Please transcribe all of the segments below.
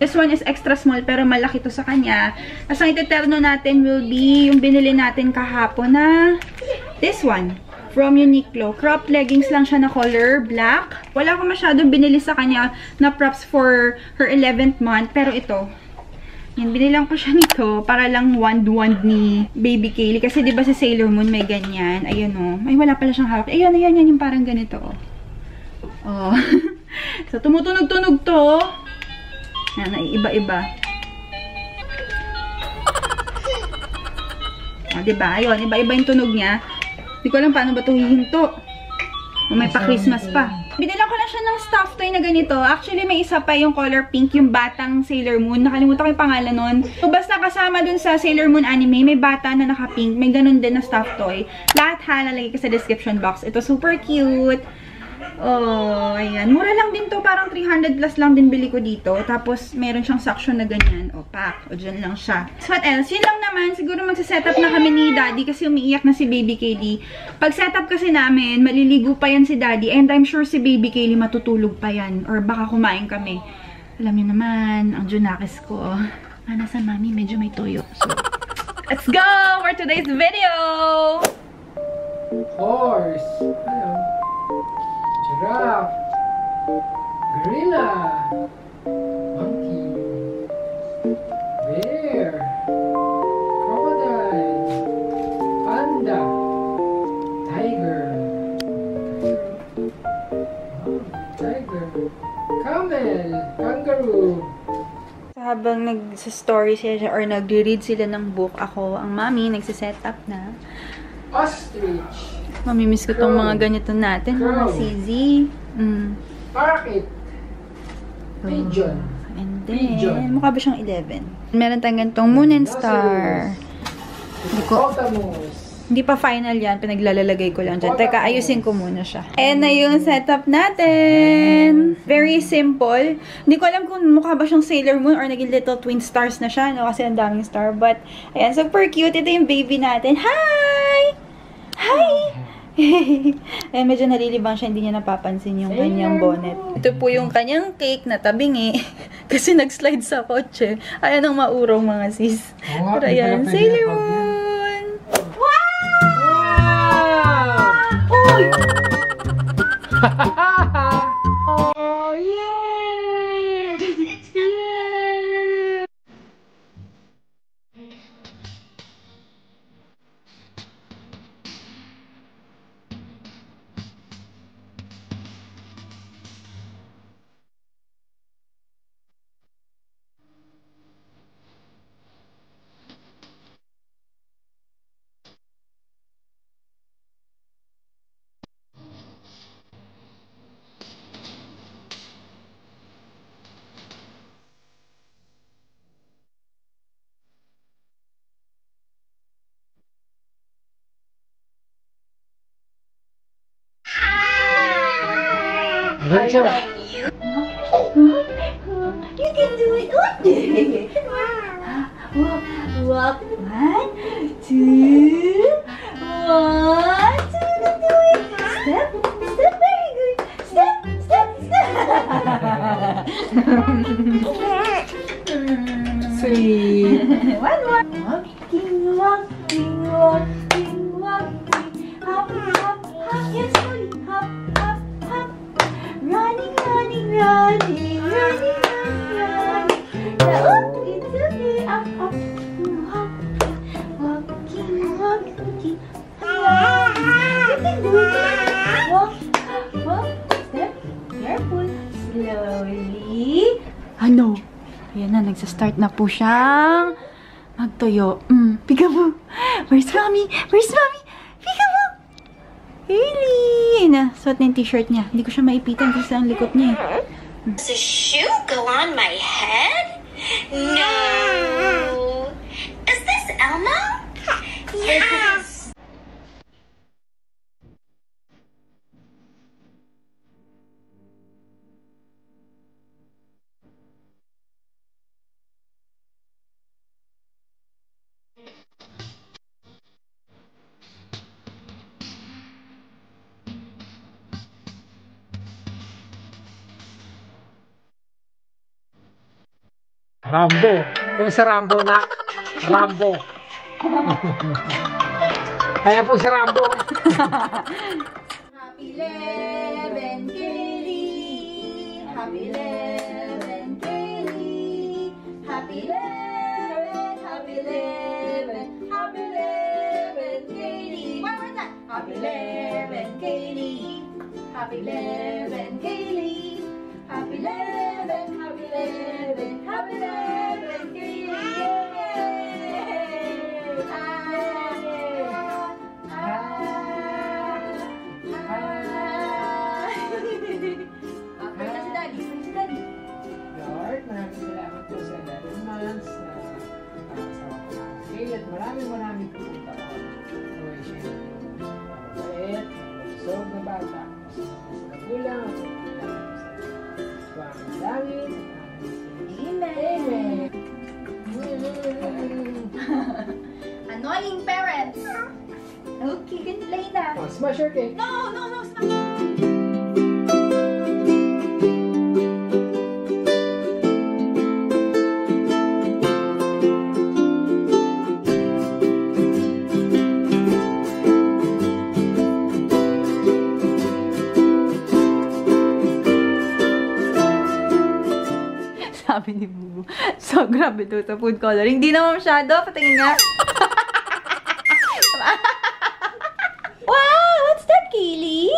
This one is extra small pero malaki to sa kanya. As ang iteterno natin will be yung binili natin kahapon na this one. From Uniqlo. Crop leggings lang siya na color black. Wala ko masyadong binili sa kanya na props for her 11th month. Pero ito. Yan, binilang ko siya nito para lang wand-wand ni Baby Kaylee. Kasi diba sa Sailor Moon may ganyan. Ayun o. Ay, wala pala siyang hawak. Ayun, ayan, yan yung parang ganito o. Oh. So, tumutunog-tunog to. Yan, iba-iba. Ah, diba? Ayun, iba-iba yung tunog niya. Hindi ko alam paano ba ito hihinto. O may pa-Christmas pa. Binila ko na siya ng stuffed toy na ganito. Actually, may isa pa yung color pink, yung batang Sailor Moon. Nakalimutan ko yung pangalan nun. So, basta kasama dun sa Sailor Moon anime, may bata na naka-pink. May ganun din na stuffed toy. Lahat ha, lalagay ko sa description box. Ito super cute. Oh, ayan. Mura lang din to. Parang 300 plus lang din bili ko dito. Tapos, meron siyang suction na ganyan. O, pack. O, dyan lang siya. So, what else? Yun lang naman. Siguro magsa-setup na kami ni Daddy kasi umiiyak na si Baby Kaylee. Pag setup kasi namin, maliligo pa yan si Daddy. And I'm sure si Baby Kaylee matutulog pa yan. Or baka kumain kami. Alam niyo naman, ang junakis ko. Nasa mami, medyo may toyo. So, let's go for today's video! Horse. Giraffe, gorilla, monkey, bear, crocodile, panda, tiger, camel, kangaroo. So, habang nag-story sila or nag-read sila ng book, ako, ang mami, nagsiset up na. Ostrich. Mamimiss ko tong mga ganito natin. Mga CZ. Parakeet. Pigeon. And then, mukha ba siyang 11? Meron tayong ganitong Moon and Star. Hindi pa final yan. Pinaglalalagay ko lang dyan. Teka, ayusin ko muna siya. Ayan na yung setup natin. Very simple. Hindi ko alam kung mukha ba siyang Sailor Moon or naging little twin stars na siya. No? Kasi ang daming star. But, ayan, super cute. Ito yung baby natin. Hi! Hi! Ayan, medyo nalilibang siya. Hindi niya napapansin yung kanyang bonnet. Ito po yung kanyang cake na tabingi. Kasi nag-slide sa kotse. Ayan ang maurong mga sis. Pero ayan, Sailor Moon! Wow! Uy! Oh, yeah! You can do it. Walk. 1, 2. 1, 2. Do it. Step. Very good. Step. Sweet. One more. Walking. Hop. Yes, slowly. Hop. Running. It's okay. Up. Walking. You can do it. Walk. Step. Careful. Slowly. Ano? Ayan na, nagsastart na po siyang magtuyo. Peekaboo. Where's mommy? Peekaboo. Hailey! Na, suot na yung t-shirt niya. Hindi ko siya maipitan kasi ang likot niya. Does a shoe go on my head? No. Is this Elmo? Yes. Rambo. Yung sa Rambo na. Rambo. Kaya po si Rambo. Happy 11, Kaylee. Happy 11, Kaylee. Happy 11, happy 11, happy 11, Kaylee. One more time. Happy 11, Kaylee. Happy 11, Kaylee. Happy 11, happy 11, happy 11, Kaylee. Lord, maraming salamat po sa 11 months na kasama ko sa Kaylee at maraming po punta ko. Naway siya yung mabait, malusog na bata. Kasi mas nagulang at maraming Amen. Annoying parents. Okay, can play na. Oh, smash your cake. No, no, no. Sabi ni Bubu. So, grabe to sa food coloring. Hindi naman masyado. Patingin nga. Wow! What's that, Kaylee?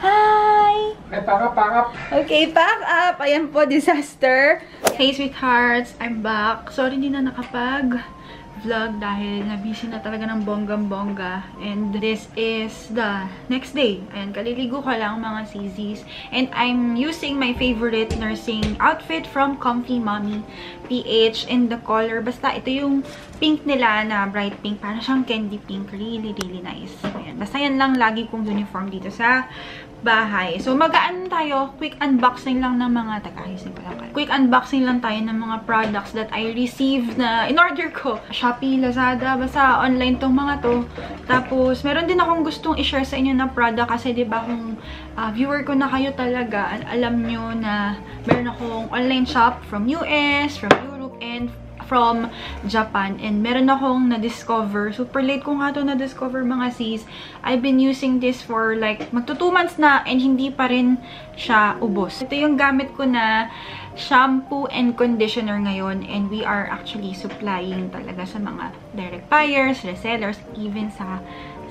Hi! Ay, pakap. Okay, pack up. Ayan po, disaster. Hey, sweethearts. I'm back. Sorry, hindi na nakapag-vlog dahil na-busy na talaga ng bonggang-bongga. And this is the next day. Ayan, kaliligo ko lang mga CZs. And I'm using my favorite nursing outfit from Comfy Mommy PH in the color. Basta ito yung pink nila na bright pink. Parang siyang candy pink. Really, really nice. Ayan. Basta yan lang lagi kong uniform dito sa bahay. So, mag-ano tayo, quick unboxing lang ng mga, quick unboxing lang tayo ng mga products that I received na in-order ko. Shopee, Lazada, basta online tong mga to. Tapos, meron din akong gustong i-share sa inyo na product kasi diba kung viewer ko na kayo talaga, alam nyo na meron akong online shop from US, from Europe, and from Japan. And meron akong na-discover. Super late ko nga ito na-discover mga sis. I've been using this for like magto 2 months na and hindi pa rin siya ubos. Ito yung gamit ko na shampoo and conditioner ngayon. And we are actually supplying talaga sa mga direct buyers, resellers, even sa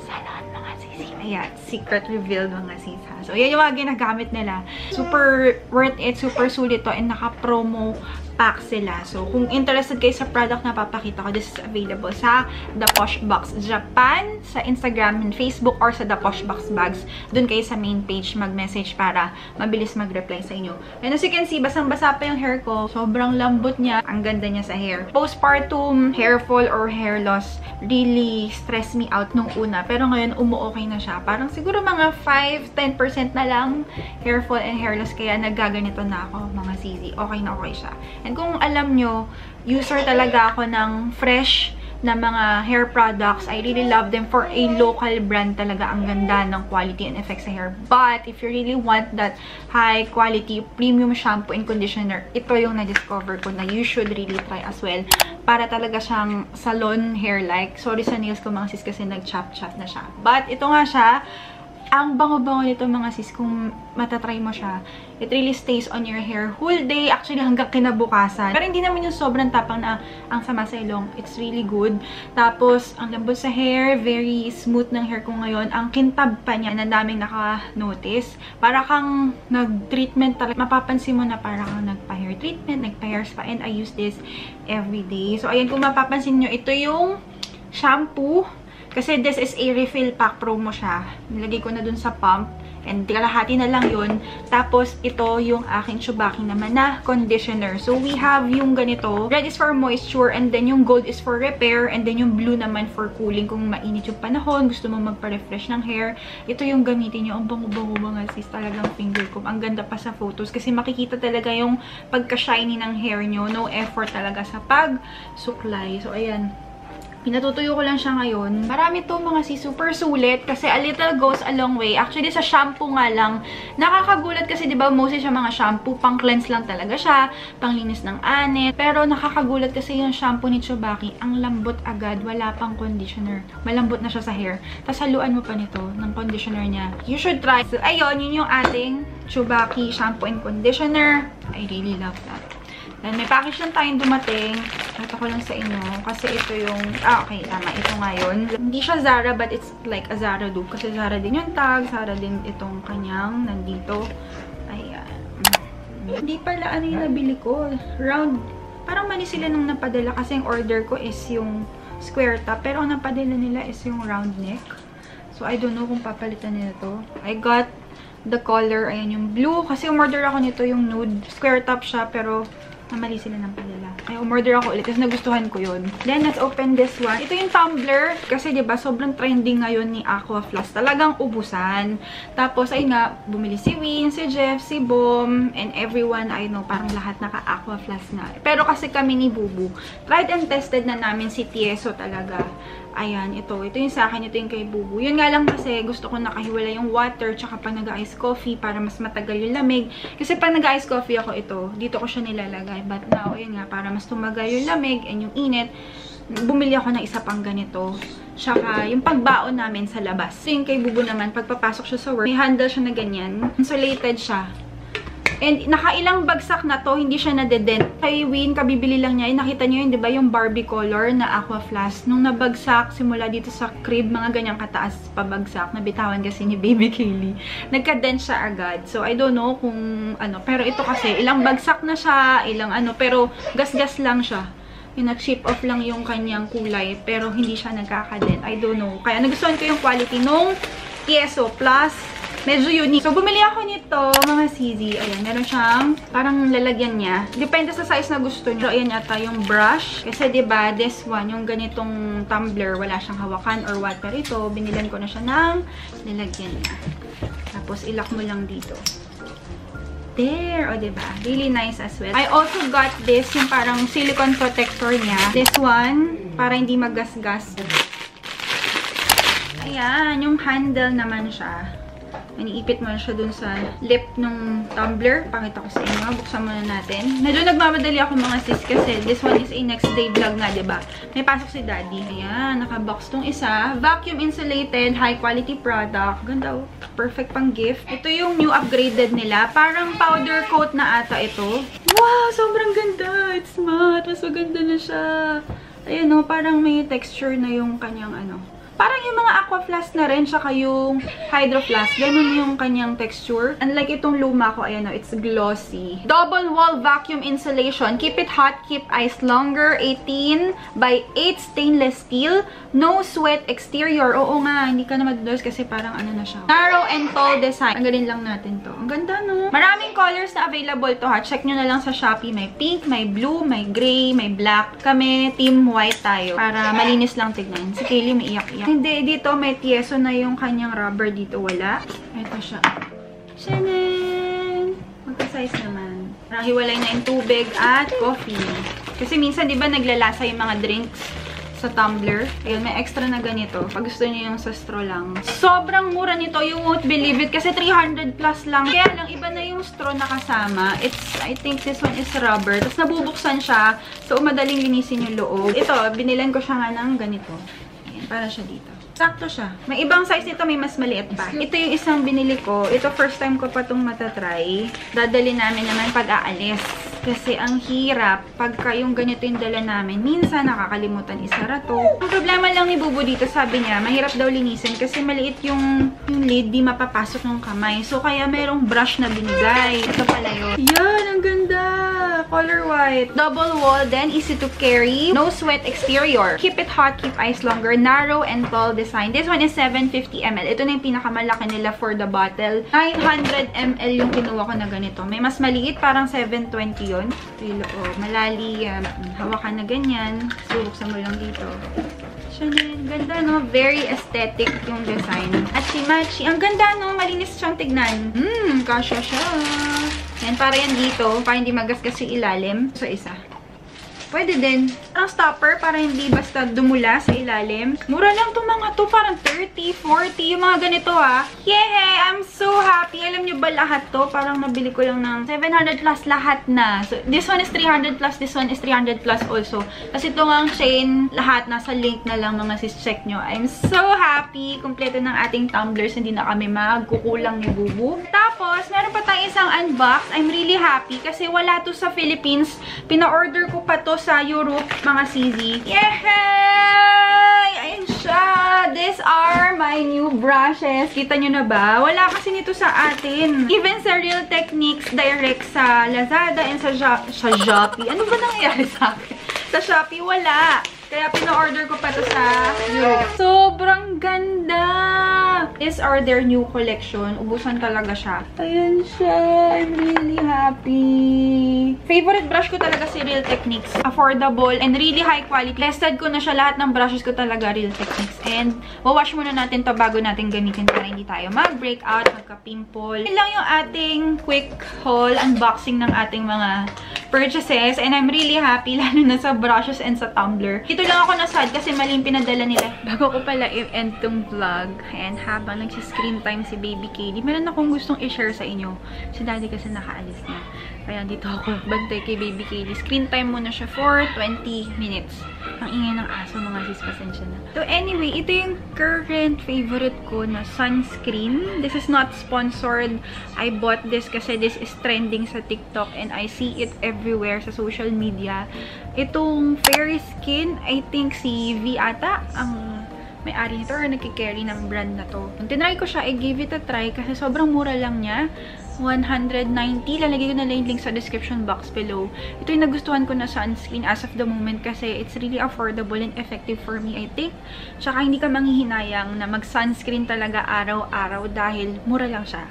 salon mga sis. Ayan, secret reveal mga sis ha. So, yan yung mga ginagamit nila. Super worth it, super sulit to, and naka-promo pack sila. So, kung interested kayo sa product na papakita ko, this is available sa The Posh Box Japan, sa Instagram and Facebook, or sa The Posh Box Bags. Doon kayo sa main page mag-message para mabilis mag-reply sa inyo. And as you can see, basang-basa pa yung hair ko. Sobrang lambot niya. Ang ganda niya sa hair. Postpartum hair fall or hair loss really stress me out nung una. Pero ngayon, umu-okay na siya. Parang siguro mga 5-10% na lang hair fall and hair loss. Kaya naggaganito na ako, mga CZ. Okay na okay siya. And kung alam nyo, user talaga ako ng fresh na mga hair products. I really love them for a local brand talaga. Ang ganda ng quality and effects sa hair. But, if you really want that high quality premium shampoo and conditioner, ito yung na-discover ko na you should really try as well. Para talaga siyang salon hair-like. Sorry sa nails ko mga sis kasi nag-chop-chop na siya. But, ito nga siya. Ang bango-bango nito mga sis, kung matatry mo siya, it really stays on your hair whole day, actually hanggang kinabukasan. Pero hindi naman yung sobrang tapang na ang sama sa ilong. It's really good. Tapos, ang lambot sa hair, very smooth ng hair ko ngayon. Ang kintab pa niya, na daming naka-notice. Para kang nag-treatment talaga. Mapapansin mo na para kang nagpa-hair treatment, nagpa-hair spa, and I use this every day. So, ayan, kung mapapansin nyo, ito yung shampoo. Kasi this is a refill pack promo siya. Nilagay ko na dun sa pump. And kalahati na lang yun. Tapos, ito yung aking Chubaki naman na conditioner. So, we have yung ganito. Red is for moisture. And then, yung gold is for repair. And then, yung blue naman for cooling. Kung mainit yung panahon, gusto mo magpa-refresh ng hair. Ito yung gamitin nyo. Ang bango-bango mga sis. Talagang finger ko. Ang ganda pa sa photos. Kasi makikita talaga yung pagka-shiny ng hair nyo. No effort talaga sa pag-suklay. So, ayan. Pinatutuyo ko lang siya ngayon. Marami to mga super sulit kasi a little goes a long way. Actually, sa shampoo nga lang, nakakagulat kasi diba mostly siya mga shampoo, pang cleanse lang talaga siya, pang linis ng anit. Pero nakakagulat kasi yung shampoo ni Chubaki, ang lambot agad, wala pang conditioner. Malambot na siya sa hair. Tapos haluan mo pa nito ng conditioner niya. You should try. So, ayun, yun yung ating Chubaki shampoo and conditioner. I really love that. Then, may package lang tayong dumating. Ito ko lang sa inyo. Kasi ito yung... okay, tama. Ito nga yun. Hindi siya Zara, but it's like a Zara dupe. Kasi Zara din yung tag. Zara din itong kanyang nandito. Ayan. Hindi pala ano yung nabili ko. Round. Parang mali sila nung napadala. Kasi yung order ko is yung square top. Pero ang napadala nila is yung round neck. So, I don't know kung papalitan nila to. I got the color. Ayan yung blue. Kasi umorder ako nito yung nude. Square top siya. Pero... namali sila ng padala. Kaya umorder ako ulit kasi nagustuhan ko yun. Then, let's open this one. Ito yung tumbler. Kasi, diba, sobrang trending ngayon ni Aqua Floss. Talagang ubusan. Tapos, ayun nga, bumili si Win, si Jeff, si Bom, and everyone, I know, parang lahat naka-Aqua Floss na. Pero kasi kami ni Bubu, tried and tested na namin si Tieso talaga. Ayan, ito. Ito yung sa akin, ito yung kay Bubu. Yun nga lang kasi, gusto ko nakahiwala yung water, tsaka pag nag-ice coffee, para mas matagal yung lamig. Kasi pag nag-ice coffee ako ito, dito ko siya nilalagay. But now, yun nga, para mas tumagal yung lamig and yung init, bumili ako ng isa pang ganito. Tsaka, yung pagbaon namin sa labas. So, yung kay Bubu naman, pagpapasok siya sa work, may handle siya na ganyan. Insulated siya. And nakailang bagsak na to, hindi siya nadedent. Kay Win, kabibili lang niya. Nakita niyo yun, di ba? Yung Barbie color na Aqua Floss. Nung nabagsak, simula dito sa crib, mga ganyang kataas pabagsak. Nabitawan kasi ni Baby Kaylee. Nagka-dent siya agad. So, I don't know kung ano. Pero ito kasi, ilang bagsak na siya, ilang ano. Pero, gas-gas lang siya. Yung nag-chip off lang yung kanyang kulay. Pero, hindi siya nagkaka-dent. I don't know. Kaya, nagustuhan ko yung quality nung Tieso Plus. Medyo unique. So, bumili ako nito, mga CZ. Ayan, meron siyang parang lalagyan niya. Depende sa size na gusto niyo. So, ayan yata yung brush. Kasi, diba, this one, yung ganitong tumbler, wala siyang hawakan or what. Pero ito, binilan ko na siya ng lalagyan niya. Tapos, ilak mo lang dito. There! O, diba? Really nice as well. I also got this, yung parang silicone protector niya. This one, para hindi magasgas. Ayan, yung handle naman siya. Iniipit mo na siya dun sa lip ng tumbler. Pakita ko sa inyo. Buksan muna natin. Medyo nagmamadali ako mga sis kasi this one is a next day vlog na, diba? May pasok si Daddy. Ayan, nakabox tong isa. Vacuum insulated, high quality product. Ganda, oh. Perfect pang gift. Ito yung new upgraded nila. Parang powder coat na ata ito. Wow, sobrang ganda. It's matte. Mas maganda na siya. Ayan, oh, parang may texture na yung kanyang ano. Parang yung mga Aqua Floss na rin, saka yung Hydro Floss. Ganun yung kanyang texture. Unlike itong luma ko, ayan o, it's glossy. Double wall vacuum insulation. Keep it hot, keep ice longer. 18 by 8 stainless steel. No sweat exterior. Oo nga, hindi ka na madudos kasi parang ano na siya. Narrow and tall design. Ang galing lang natin to. Ang ganda, no? Maraming colors na available to, ha. Check nyo na lang sa Shopee. May pink, may blue, may gray, may black. Kami, team white tayo. Para malinis lang tignan. Si Kaylee may iyak-iyak. Hindi, dito may Tieso na yung kanyang rubber. Dito wala. Ito siya. Shanan! Magka-size naman. Parang hiwalay na yung tubig at coffee. Kasi minsan, di ba, naglalasa yung mga drinks sa tumbler. Ayun, may extra na ganito. Pag gusto niyo yung sa straw lang. Sobrang mura nito. You won't believe it. Kasi 300 plus lang. Kaya lang, iba na yung straw na kasama. It's, I think this one is rubber. Tapos nabubuksan siya. So, madaling linisin yung loob. Ito, binilan ko siya nga ng ganito. Ayan, para siya dito. Sakto siya. May ibang size nito, may mas maliit pa. Ito yung isang binili ko. Ito, first time ko pa itong matatry. Dadali namin naman pag aalis. Kasi ang hirap, pagka yung ganito yung dala namin, minsan nakakalimutan isara to. Ang problema lang ni Bubu dito, sabi niya, mahirap daw linisin kasi maliit yung lid, di mapapasok ng kamay. So, kaya merong brush na binigay. Ito pala yun. Yan, ang ganda! Color white. Double wall, then easy to carry. No sweat exterior. Keep it hot, keep ice longer. Narrow and tall design. This one is 750 ml. Ito na yung pinakamalaki nila for the bottle. 900 ml yung kinuha ko na ganito. May mas maliit, parang 720 yun. Ito yung loob. Malalim. Hawakan na ganyan. Subuksan mo lang dito. Chanel. Ganda, no? Very aesthetic yung design. At matchy. Ang ganda, no? Malinis siyang tignan. Kasya siya. Yan, para yan dito. Para hindi magasgas yung ilalim. So, isa. Pwede din. Ang stopper para hindi basta dumula sa ilalim. Mura lang itong mga to. Parang 30, 40. Yung mga ganito Yay! I'm so happy. Alam nyo ba lahat to? Parang nabili ko lang ng 700 plus lahat na. So, this one is 300 plus. This one is 300 plus also. Kasi ito nga ang chain, lahat nasa link na lang mga sis. Check nyo. I'm so happy. Kompleto ng ating tumblers. Hindi na kami magkukulang ni Bubu. Tapos, meron pa tayong isang unbox. I'm really happy kasi wala to sa Philippines. Pina-order ko pa to sa Europe, mga CZ. Yay! Ayun siya! These are my new brushes. Kita nyo na ba? Wala kasi nito sa atin. Even sa Real Techniques, direct sa Lazada and sa Shopee. Ano ba nangyayari sa akin? Sa Shopee, wala. Kaya pina-order ko pa to sa Europe. Sobrang ganda! These are their new collection. Ubusan talaga siya. Ayan siya. I'm really happy. Favorite brush ko talaga si Real Techniques. Affordable and really high quality. Tested ko na siya. Lahat ng brushes ko talaga Real Techniques. And wawash muna natin to bago natin gamitin para hindi tayo mag-breakout, magka-pimple. Yun lang yung ating quick haul, unboxing ng ating mga purchases. And I'm really happy, lalo na sa brushes and sa tumbler. Dito lang ako nasad kasi mali yung pinadala nila. Bago ko pala i-end tong vlog. And habang nagsiscreen time si Baby Katie, meron akong gustong i-share sa inyo. Si Daddy kasi nakaalis na. Kaya dito ako bantay kay Baby Katie. Screen time muna siya for 20 minutes. Ang ingay ng aso, mga sis, pasensya na. So anyway, ito yung current favorite ko na sunscreen. This is not sponsored. I bought this kasi this is trending sa TikTok and I see it everywhere sa social media. Itong Fairy Skin, I think si V ata ang may-ari nito or nagkikarry ng brand na to. Tinry ko siya, I gave it a try kasi sobrang mura lang niya. 190. Lalagay ko na lang yung link sa description box below. Ito yung nagustuhan ko na sunscreen as of the moment kasi it's really affordable and effective for me, I think. Tsaka hindi ka manghihinayang na mag-sunscreen talaga araw-araw dahil mura lang siya.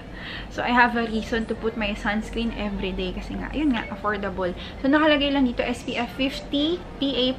So, I have a reason to put my sunscreen every day kasi nga, yun nga, affordable. So, nakalagay lang dito SPF 50, PA+++,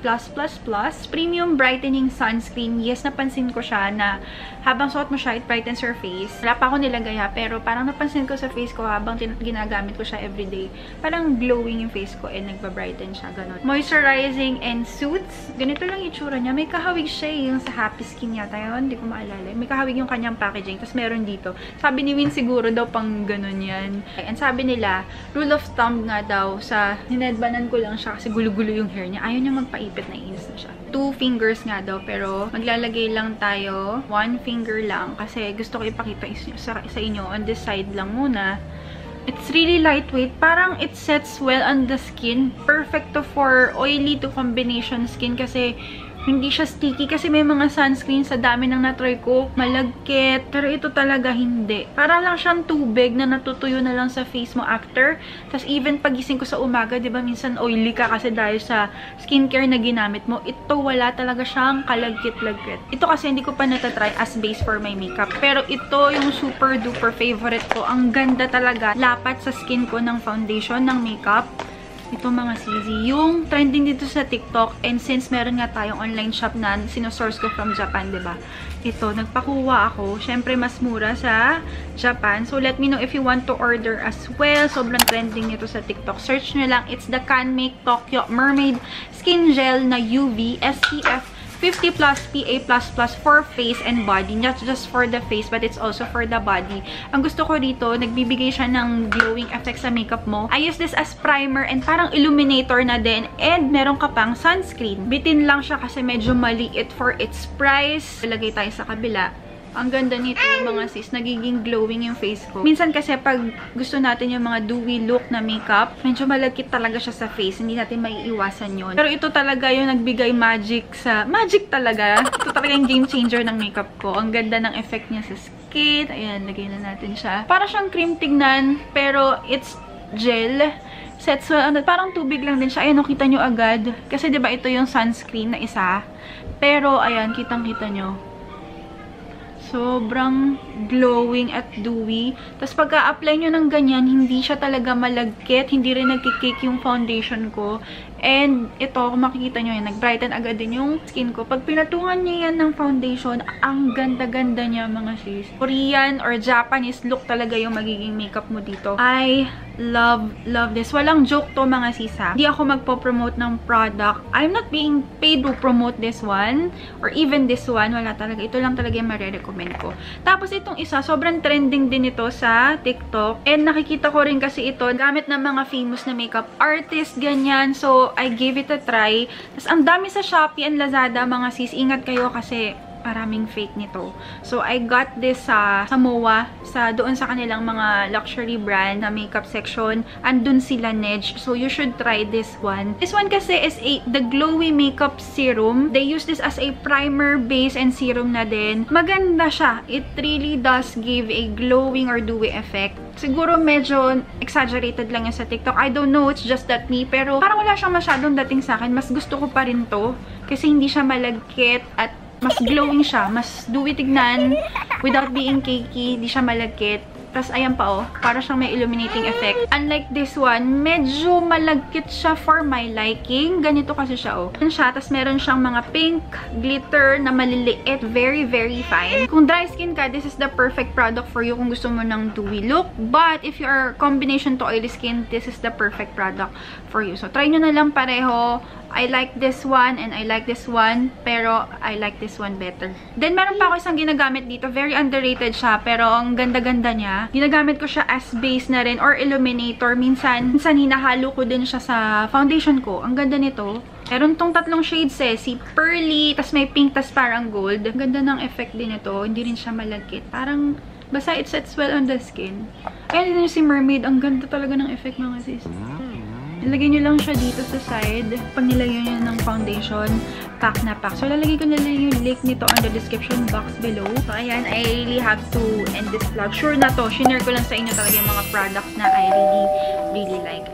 Premium Brightening Sunscreen. Yes, napansin ko siya na habang suot mo siya, it brightens your face. Wala pa ako nilagay pero parang napansin ko sa face ko habang ginagamit ko siya everyday. Parang glowing yung face ko and nagba-brighten siya, ganun. Moisturizing and Suits. Ganito lang yung itsura niya. May kahawig siya yung sa Happy Skin yata yun. Hindi ko maalala. May kahawig yung kanyang packaging. Tapos meron dito. Sabi ni Win siguro daw pang ganun yan. And sabi nila, rule of thumb nga daw sa ninedbanan ko lang siya kasi gulo-gulo yung hair niya. Ayaw niya magpaipit, na inis na siya. 2 fingers nga daw pero maglalagay lang tayo 1 finger lang kasi gusto ko ipakita sa inyo on this side lang muna. It's really lightweight. Parang it sets well on the skin. Perfect to for oily to combination skin kasi hindi siya sticky kasi may mga sunscreen sa dami ng natry ko, malagkit. Pero ito talaga hindi. Para lang siyang tubig na natutuyo na lang sa face mo after. Tapos even pagising ko sa umaga, 'di ba, minsan oily ka kasi dahil sa skincare na ginamit mo. Ito wala talaga siyang kalagkit-lagkit. Ito kasi hindi ko pa natatry as base for my makeup. Pero ito yung super duper favorite ko. Ang ganda talaga. Lapat sa skin ko ng foundation, ng makeup. Ito mga CZ, yung trending dito sa TikTok, and since meron nga tayong online shop na sinosource ko from Japan, diba? Ito, nagpakuha ako. Syempre, mas mura sa Japan. So, let me know if you want to order as well. Sobrang trending nito sa TikTok. Search nyo lang. It's the Canmake Tokyo Mermaid Skin Gel na UV SPF 50+ PA++ for face and body. Not just for the face, but it's also for the body. Ang gusto ko dito, nagbibigay siya ng glowing effect sa makeup mo. I use this as primer and parang illuminator na din. And meron ka pang sunscreen. Bitin lang siya kasi medyo maliit for its price. Ilagay tayo sa kabila. Ang ganda nito mga sis, nagiging glowing yung face ko. Minsan kasi pag gusto natin yung mga dewy look na makeup, medyo malagkit talaga siya sa face. Hindi natin maiiwasan yun. Pero ito talaga yung nagbigay magic talaga. Ito talaga yung game changer ng makeup ko. Ang ganda ng effect niya sa skin. Ayan, lagay na natin siya. Para siyang cream tignan, pero it's gel. Sets, parang tubig lang din siya. Ayan, nakita nyo agad. Kasi diba ito yung sunscreen na isa. Pero, ayan, kitang-kita nyo. Sobrang glowing at dewy. Tapos pagka-apply nyo ng ganyan, hindi siya talaga malagkit. Hindi rin nagkikake yung foundation ko. And ito, kung makikita nyo yan, nag-brighten agad din yung skin ko. Pag pinatungan niya yan ng foundation, ang ganda-ganda niya mga sis. Korean or Japanese look talaga yung magiging makeup mo dito. I love this. Walang joke to mga sis ha. Hindi ako magpo-promote ng product. I'm not being paid to promote this one or even this one. Wala talaga. Ito lang talaga yung marirecommend ko. Tapos itong isa, sobrang trending din ito sa TikTok. And nakikita ko rin kasi ito gamit ng mga famous na makeup artist, ganyan. So, I gave it a try. Tapos ang dami sa Shopee and Lazada mga sis. Ingat kayo kasi maraming fake nito. So, I got this sa MOA, doon sa kanilang mga luxury brand na makeup section. Andun sila Nedge. So, you should try this one. This one kasi is the Glowy Makeup Serum. They use this as a primer, base, and serum na din. Maganda siya. It really does give a glowing or dewy effect. Siguro medyo exaggerated lang yan sa TikTok. I don't know, it's just that me. Pero parang wala siyang masyadong dating sa akin. Mas gusto ko pa rin to. Kasi hindi siya malagkit at mas glowing siya, mas dewy tignan, without being cakey, di siya malagkit. Tapos, ayan pa oh, para siyang may illuminating effect. Unlike this one, medyo malagkit siya for my liking. Ganito kasi siya oh. Yan siya, tapos meron siyang mga pink glitter na maliliit, very, very fine. Kung dry skin ka, this is the perfect product for you kung gusto mo ng dewy look. But, if you are combination to oily skin, this is the perfect product for you. So, try nyo na lang pareho. I like this one and I like this one, pero I like this one better. Then, meron pa ako isang ginagamit dito. Very underrated siya, pero ang ganda-ganda niya. Ginagamit ko siya as base na rin or illuminator. Minsan hinahalo ko din siya sa foundation ko. Ang ganda nito. Meron tong tatlong shades eh. Si Pearly, tas may pink, tas parang gold. Ang ganda ng effect din ito. Hindi rin siya malagkit. Parang, basta it sets well on the skin. Ayan din si Mermaid. Ang ganda talaga ng effect mga sis. Ilagay nyo lang siya dito sa side. Pag nilagay nyo ng foundation, pack na pack. So, lalagay ko na lang yung link nito on the description box below. So, ayan, I really have to end this vlog. Sure na to. Shinare ko lang sa inyo talaga yung mga products na I really like.